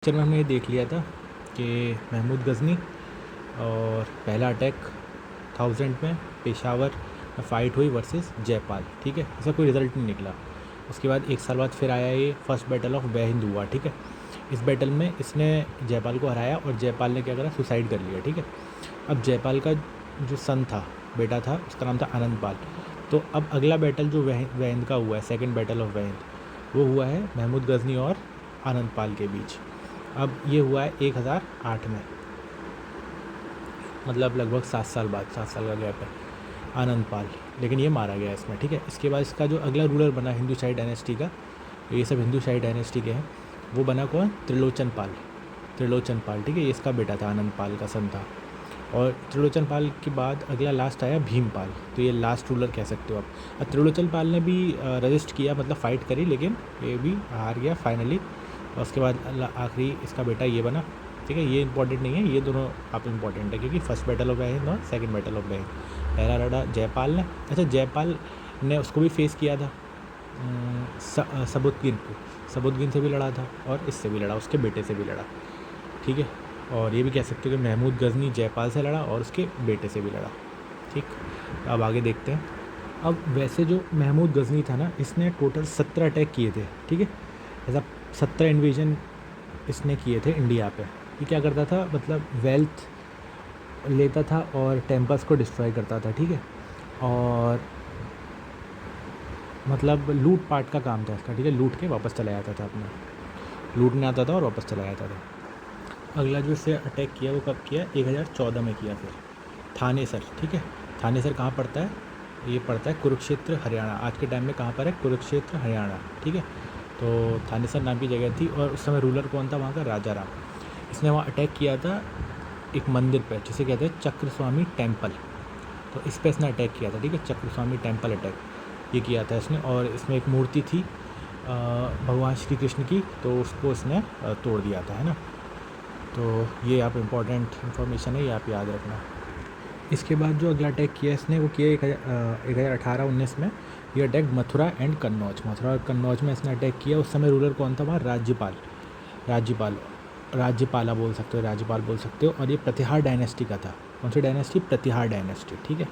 Picture में हमने ये देख लिया था कि महमूद गज़नी और पहला अटैक 1000 में पेशावर में फ़ाइट हुई वर्सेस जयपाल। ठीक है, इसका कोई रिज़ल्ट नहीं निकला। उसके बाद 1 साल बाद फिर आया ये फर्स्ट बैटल ऑफ वह हिंद हुआ। ठीक है, इस बैटल में इसने जयपाल को हराया और जयपाल ने क्या करा, सुसाइड कर लिया। ठीक है, अब जयपाल का जो सन था, बेटा था, उसका नाम था आनंदपाल। तो अब अगला बैटल जो वह हिंद का हुआ है, सेकेंड बैटल ऑफ वह हिंद, वो हुआ है महमूद गज़नी और आनंदपाल के बीच। अब ये हुआ है 1008 में, मतलब लगभग 7 साल बाद, 7 साल का गैप है। आनंदपाल, लेकिन ये मारा गया इसमें। ठीक है, इसके बाद इसका जो अगला रूलर बना हिंदू शाही डायनेस्टी का, ये सब हिंदू शाही डायनेस्टी के हैं, वो बना कौन, त्रिलोचन पाल। त्रिलोचन पाल, ठीक है, ये इसका बेटा था, आनंदपाल का सन था। और त्रिलोचन पाल के बाद अगला लास्ट आया भीमपाल, तो ये लास्ट रूलर कह सकते हो आप। अब त्रिलोचन पाल ने भी रजिस्ट किया, मतलब फ़ाइट करी, लेकिन ये भी हार गया फाइनली। और उसके बाद आखिरी इसका बेटा ये बना। ठीक है, ये इंपॉर्टेंट नहीं है, ये दोनों आप इंपॉर्टेंट है, क्योंकि फर्स्ट बैटल ऑफ वह और सेकंड बैटल ऑफ वह। पहला लड़ा जयपाल ने। अच्छा, जयपाल ने उसको भी फेस किया था, सबुद्दीन को। सबुद्दीन से भी लड़ा था और इससे भी लड़ा, उसके बेटे से भी लड़ा। ठीक है, और ये भी कह सकते हो कि महमूद गज़नी जयपाल से लड़ा और उसके बेटे से भी लड़ा। ठीक, अब आगे देखते हैं। अब वैसे जो महमूद गज़नी था ना, इसने टोटल 17 अटैक किए थे। ठीक है, ऐसा 17 इन्वेजन इसने किए थे इंडिया पे। ये क्या करता था, मतलब वेल्थ लेता था और टेम्पल्स को डिस्ट्रॉय करता था। ठीक है, और मतलब लूट पाट का काम था इसका। ठीक है, लूट के वापस चला जाता था, अपना लूटने आता था और वापस चला जाता था। अगला जो इससे अटैक किया वो कब किया, 1014 में किया फिर थानेसर। ठीक है, थानेसर कहाँ पड़ता है, ये पड़ता है कुरुक्षेत्र हरियाणा। आज के टाइम में कहाँ पर है, कुरुक्षेत्र हरियाणा। ठीक है, तो थानेसर नाम की जगह थी और उस समय रूलर कौन था वहाँ का, राजा राम। इसने वहाँ अटैक किया था एक मंदिर पे, जिसे कहते हैं चक्रस्वामी टेम्पल। तो इस पर इसने अटैक किया था। ठीक है, चक्रस्वामी टेम्पल अटैक ये किया था इसने। और इसमें एक मूर्ति थी भगवान श्री कृष्ण की, तो उसको इसने तोड़ दिया था, है ना। तो ये आप इम्पॉर्टेंट इन्फॉर्मेशन है, ये आप याद रखना। इसके बाद जो अगला अटैक किया इसने, वो किया 1018-19 में। ये अटैक मथुरा एंड कन्नौज, मथुरा और कन्नौज में इसने अटैक किया। उस समय रूलर कौन था वहाँ, राज्यपाल। राज्यपाल, राज्यपाला बोल सकते हो, राज्यपाल बोल सकते हो। और ये प्रतिहार डायनेस्टी का था। कौन सी डायनेस्टी, प्रतिहार डायनेस्टी। ठीक है,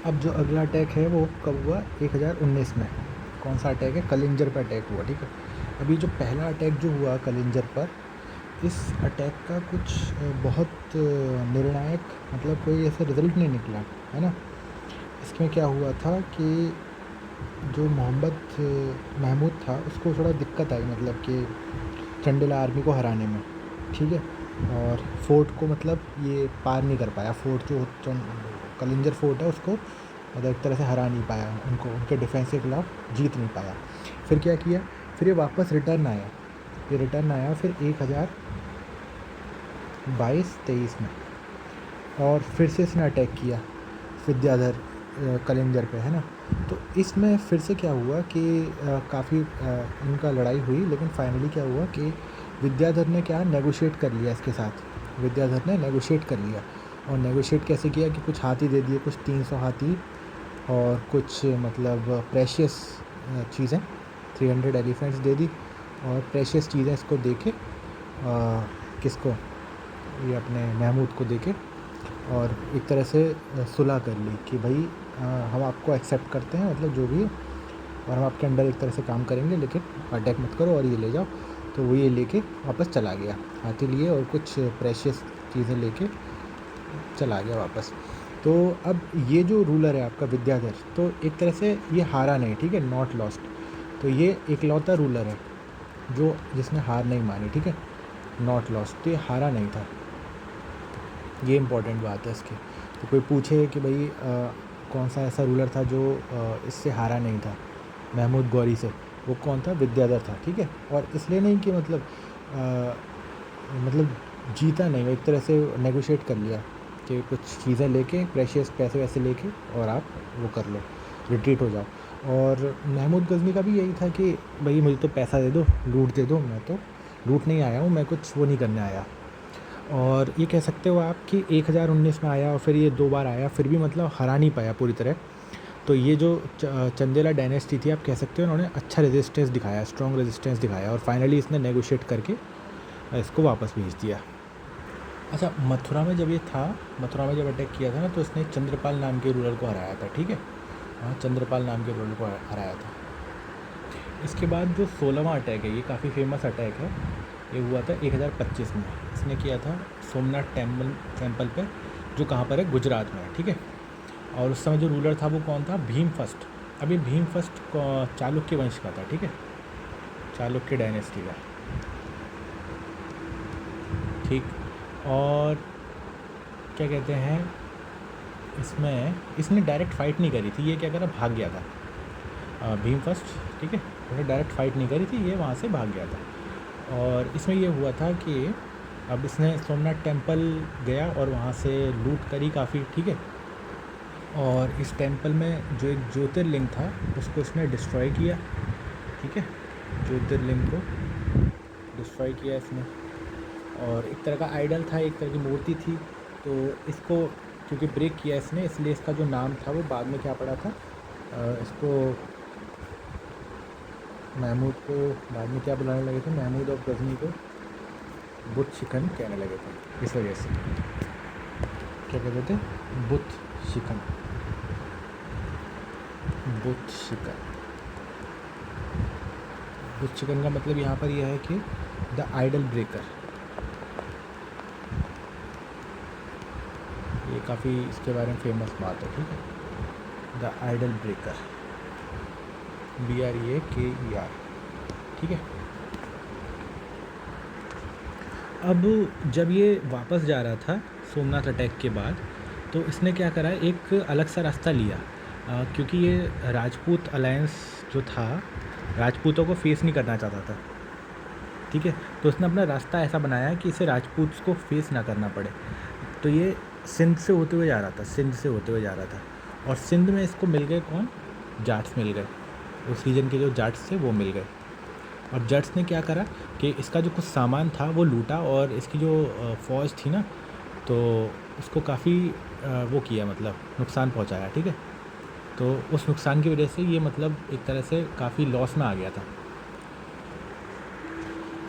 अब जो अगला अटैक है वो कब हुआ, 1019 में। कौन सा अटैक है, कलिंजर पर अटैक हुआ। ठीक है, अभी जो पहला अटैक जो हुआ कलिंजर पर, इस अटैक का कुछ बहुत निर्णायक, मतलब कोई ऐसा रिज़ल्ट नहीं निकला, है ना। इसमें क्या हुआ था कि जो महमूद था, उसको थोड़ा दिक्कत आई, मतलब कि चंडेला आर्मी को हराने में। ठीक है, और फोर्ट को मतलब ये पार नहीं कर पाया, फोर्ट जो कलिंजर फोर्ट है उसको मतलब एक तरह से हरा नहीं पाया, उनको उनके डिफेंस के खिलाफ जीत नहीं पाया। फिर क्या किया, फिर ये वापस रिटर्न आया। ये रिटर्न आया फिर 1022-23 में, और फिर से इसने अटैक किया विद्याधर कलिंजर पे, है ना। तो इसमें फिर से क्या हुआ कि काफ़ी इनका लड़ाई हुई, लेकिन फाइनली क्या हुआ कि विद्याधर ने क्या नेगोशिएट कर लिया इसके साथ। विद्याधर ने नेगोशिएट कर लिया, और नेगोशिएट कैसे किया कि कुछ हाथी दे दिए, कुछ 300 हाथी, और कुछ मतलब प्रेशियस चीज़ें, 300 एलिफेंट्स दे दी, और प्रेशियस चीज़ें इसको दे के किसको, ये अपने महमूद को दे के, और एक तरह से सुलह कर ली कि भाई हम आपको एक्सेप्ट करते हैं, मतलब जो भी है, और हम आपके अंडर एक तरह से काम करेंगे, लेकिन अटैक मत करो और ये ले जाओ। तो वो ये लेके वापस चला गया, हाथी लिए और कुछ प्रेशियस चीज़ें लेके चला गया वापस। तो अब ये जो रूलर है आपका विद्याधर, तो एक तरह से ये हारा नहीं। ठीक है, नॉट लॉस्ट। तो ये एकलौता रूलर है जो जिसने हार नहीं मानी। ठीक है, नॉट लॉस्ट, तो ये हारा नहीं था। ये इम्पॉर्टेंट बात है इसकी। तो कोई पूछे कि भाई कौन सा ऐसा रूलर था जो इससे हारा नहीं था, महमूद गौरी से, वो कौन था, विद्याधर था। ठीक है, और इसलिए नहीं कि मतलब जीता नहीं, एक तरह से नेगोशिएट कर लिया कि कुछ चीज़ें लेके, प्रेशियस पैसे वैसे लेके, और आप वो कर लो, रिट्रीट हो जाओ। और महमूद गज़नी का भी यही था कि भाई मुझे तो पैसा दे दो, लूट दे दो, मैं तो लूट नहीं आया हूँ, मैं कुछ वो नहीं करने आया। और ये कह सकते हो आप कि 1019 में आया और फिर ये 2 बार आया, फिर भी मतलब हरा नहीं पाया पूरी तरह। तो ये जो चंदेला डायनेस्टी थी, आप कह सकते हो उन्होंने अच्छा रेजिस्टेंस दिखाया, स्ट्रॉन्ग रेजिस्टेंस दिखाया, और फाइनली इसने नेगोशिएट करके इसको वापस भेज दिया। अच्छा, मथुरा में जब ये था, मथुरा में जब अटैक किया था ना, तो इसने चंद्रपाल नाम के रूलर को हराया था, ठीक है। हाँ, चंद्रपाल नाम के रूलर को हराया था। इसके बाद जो 16वां अटैक है, ये काफ़ी फेमस अटैक है। ये हुआ था 1025 में। इसने किया था सोमनाथ टेम्पल पे, जो कहाँ पर है, गुजरात में है, ठीक है। और उस समय जो रूलर था वो कौन था, भीम फर्स्ट। अभी भीम फर्स्ट चालुक्य वंश का था, ठीक है, चालुक्य डायनेस्टी का, ठीक। और क्या कहते हैं, इसमें इसने डायरेक्ट फाइट नहीं करी थी, ये क्या करा, भाग गया था भीम फर्स्ट, ठीक है। उसने डायरेक्ट फाइट नहीं करी थी, ये वहाँ से भाग गया था। और इसमें ये हुआ था कि अब इसने सोमनाथ टेम्पल गया और वहाँ से लूट करी काफ़ी, ठीक है। और इस टेम्पल में जो एक ज्योतिर्लिंग था उसको इसने डिस्ट्रॉय किया, ठीक है, ज्योतिर्लिंग को डिस्ट्रॉय किया इसने। और एक तरह का आइडल था, एक तरह की मूर्ति थी, तो इसको क्योंकि ब्रेक किया इसने, इसलिए इसका जो नाम था वो बाद में क्या पड़ा था, इसको महमूद को बाद में क्या बुलाने लगे थे, महमूद ऑफ गजनी को बुत शिकन कहने लगे थे, इस वजह से क्या कहते थे, बुत शिकन, बुत शिकन। बुत शिकन का मतलब यहाँ पर यह है कि द आइडल ब्रेकर। ये काफ़ी इसके बारे में फेमस बात है, ठीक है, द आइडल ब्रेकर, BREAKER, ठीक है। अब जब ये वापस जा रहा था सोमनाथ अटैक के बाद, तो इसने क्या करा, एक अलग सा रास्ता लिया, क्योंकि ये राजपूत अलायंस जो था, राजपूतों को फेस नहीं करना चाहता था, ठीक है। तो उसने अपना रास्ता ऐसा बनाया कि इसे राजपूत को फेस ना करना पड़े। तो ये सिंध से होते हुए जा रहा था, सिंध से होते हुए जा रहा था, और सिंध में इसको मिल गए कौन, जाट्स मिल गए, उस रीजन के जो जाट्स थे वो मिल गए। और जाट्स ने क्या करा कि इसका जो कुछ सामान था वो लूटा, और इसकी जो फ़ौज थी ना, तो उसको काफ़ी वो किया, मतलब नुकसान पहुंचाया, ठीक है। तो उस नुकसान की वजह से ये मतलब एक तरह से काफ़ी लॉस में आ गया था।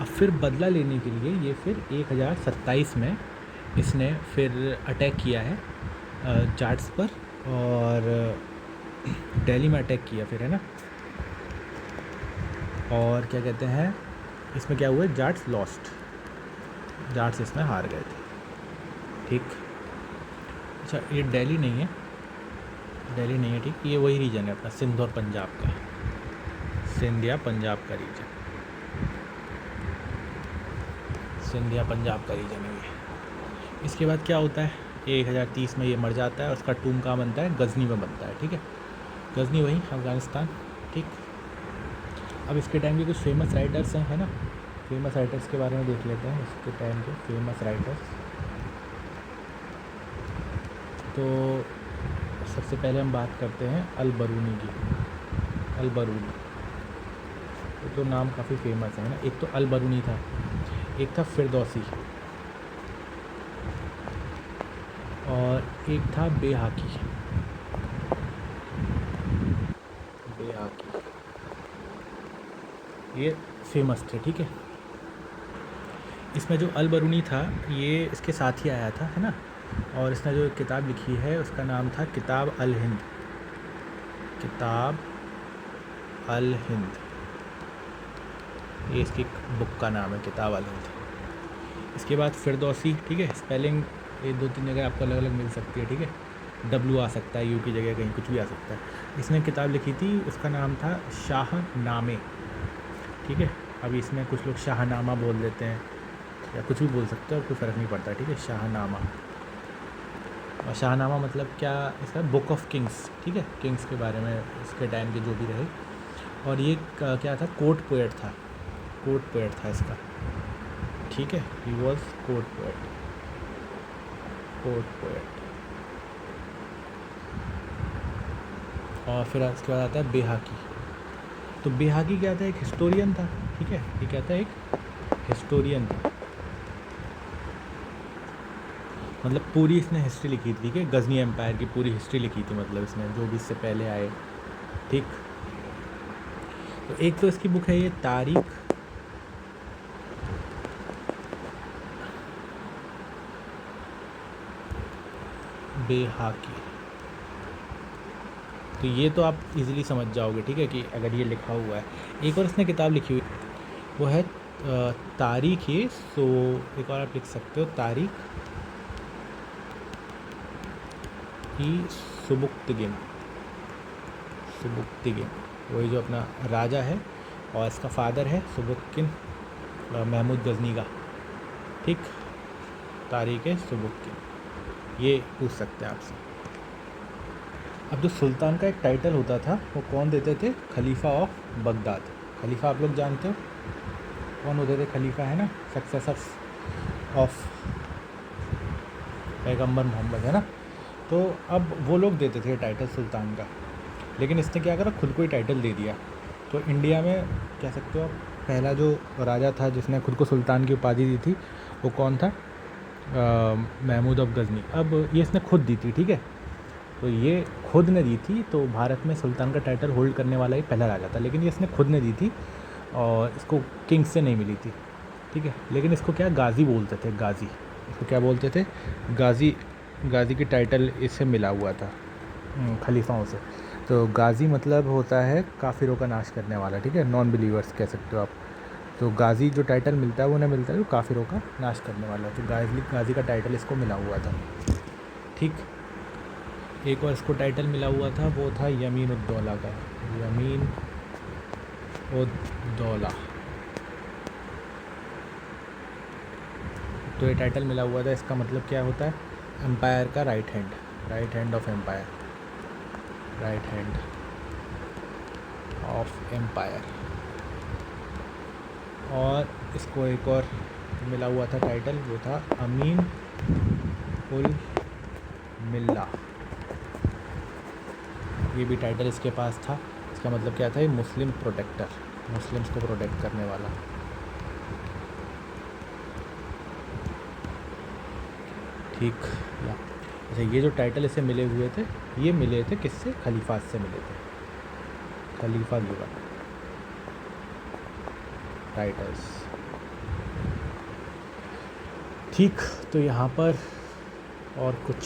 अब फिर बदला लेने के लिए ये फिर 1027 में इसने फिर अटैक किया है जाट्स पर, और दिल्ली में अटैक किया फिर, है ना। और क्या कहते हैं, इसमें क्या हुआ, जाट्स लॉस्ट, जाट्स इसमें हार गए थे, ठीक। अच्छा, ये दिल्ली नहीं है, दिल्ली नहीं है, ठीक। ये वही रीजन है अपना सिंध और पंजाब का, सिंध या पंजाब का रीजन, सिंध या पंजाब का रीजन है ये। इसके बाद क्या होता है, 1030 में ये मर जाता है, और उसका टूम कहाँ बनता है, गज़नी में बनता है, ठीक है, गज़नी वहीं अफ़गानिस्तान, ठीक। अब इसके टाइम के कुछ फेमस राइटर्स हैं, है ना, फेमस राइटर्स के बारे में देख लेते हैं, इसके टाइम के फेमस राइटर्स। तो सबसे पहले हम बात करते हैं अल बरूनी की, अल बरूनी, तो नाम काफ़ी फेमस है ना। एक तो अल बरूनी था, एक था फिरदौसी, और एक था बेहाकी, बेहाकी, ये फेमस थे, ठीक है। इसमें जो अल बरूनी था ये इसके साथ ही आया था, है ना। और इसने जो किताब लिखी है उसका नाम था किताब अल हिंद, किताब अल हिंद, ये इसकी बुक का नाम है, किताब अल हिंद। इसके बाद फिरदौसी, ठीक है, स्पेलिंग ये 2-3 जगह आपको अलग अलग मिल सकती है, ठीक है, W आ सकता है, U की जगह कहीं कुछ भी आ सकता है। इसने किताब लिखी थी, उसका नाम था शाहनामे, ठीक है। अभी इसमें कुछ लोग शाहनामा बोल देते हैं या कुछ भी बोल सकते हैं, और कोई फ़र्क नहीं पड़ता, ठीक है, शाहनामा। और शाहनामा मतलब क्या, इसका बुक ऑफ किंग्स, ठीक है, किंग्स के बारे में इसके टाइम के जो भी रहे। और ये क्या था, कोर्ट पोएट था, कोर्ट पोएट था इसका, ठीक है, he was court poet, court poet. और फिर इसके बाद आता है बेहाकी। तो बेहाकी क्या था, एक हिस्टोरियन था, ठीक है, ये क्या था, एक हिस्टोरियन था। मतलब पूरी इसने हिस्ट्री लिखी थी कि गजनी एम्पायर की पूरी हिस्ट्री लिखी थी, मतलब इसने जो भी इससे पहले आए। ठीक, तो एक तो इसकी बुक है ये तारीख बेहाकी, तो ये तो आप इजीली समझ जाओगे, ठीक है, कि अगर ये लिखा हुआ है। एक और इसने किताब लिखी हुई, वो है तारीख ये, सो एक और आप लिख सकते हो तारीख ही सुबुक्तगिन, सुबुक्तगिन, वही जो अपना राजा है और इसका फादर है सुबुक्तिन महमूद गजनी का। ठीक, तारीख है सुबुक्तिन, ये पूछ सकते हैं आपसे। अब जो सुल्तान का एक टाइटल होता था वो कौन देते थे? खलीफा ऑफ बगदाद। खलीफा आप लोग जानते हो कौन होते थे? खलीफा है ना, सक्सेसर्स ऑफ पैगंबर मोहम्मद, है ना। तो अब वो लोग देते थे टाइटल सुल्तान का, लेकिन इसने क्या करा, खुद को ही टाइटल दे दिया। तो इंडिया में कह सकते हो आप पहला जो राजा था जिसने खुद को सुल्तान की उपाधि दी थी वो कौन था? महमूद ऑफ गजनी। अब ये इसने खुद दी थी, ठीक है, तो ये खुद ने दी थी, तो भारत में सुल्तान का टाइटल होल्ड करने वाला ही पहला राजा था, लेकिन ये इसने खुद ने दी थी और इसको किंग से नहीं मिली थी, ठीक है। लेकिन इसको क्या गाज़ी बोलते थे, गाज़ी, इसको क्या बोलते थे? गाज़ी। गाज़ी की टाइटल इससे मिला हुआ था खलीफाओं से। तो गाज़ी मतलब होता है काफिरों का नाश करने वाला, ठीक है, नॉन बिलीवर्स कह सकते हो आप। तो गाज़ी जो टाइटल मिलता है वो उन्हें मिलता है जो काफिरों का नाश करने वाला है, तो गाज़ी का टाइटल इसको मिला हुआ था। ठीक, एक और इसको टाइटल मिला हुआ था, वो था यमीन उद्दौला का, यमीन उद्दौला। तो ये टाइटल मिला हुआ था, इसका मतलब क्या होता है? एम्पायर का right hand, right hand of Ampere, right hand of Ampere. और इसको एक और मिला हुआ था टाइटल, वो था अमीन उल मिल्ला, ये भी टाइटल इसके पास था। इसका मतलब क्या था? ये मुस्लिम प्रोटेक्टर, मुस्लिम्स को प्रोटेक्ट करने वाला। ठीक, या अच्छा, ये जो टाइटल इसे मिले हुए थे, ये मिले थे किससे? खलीफा से मिले थे, खलीफा गिवन टाइटल्स। ठीक, तो यहाँ पर और कुछ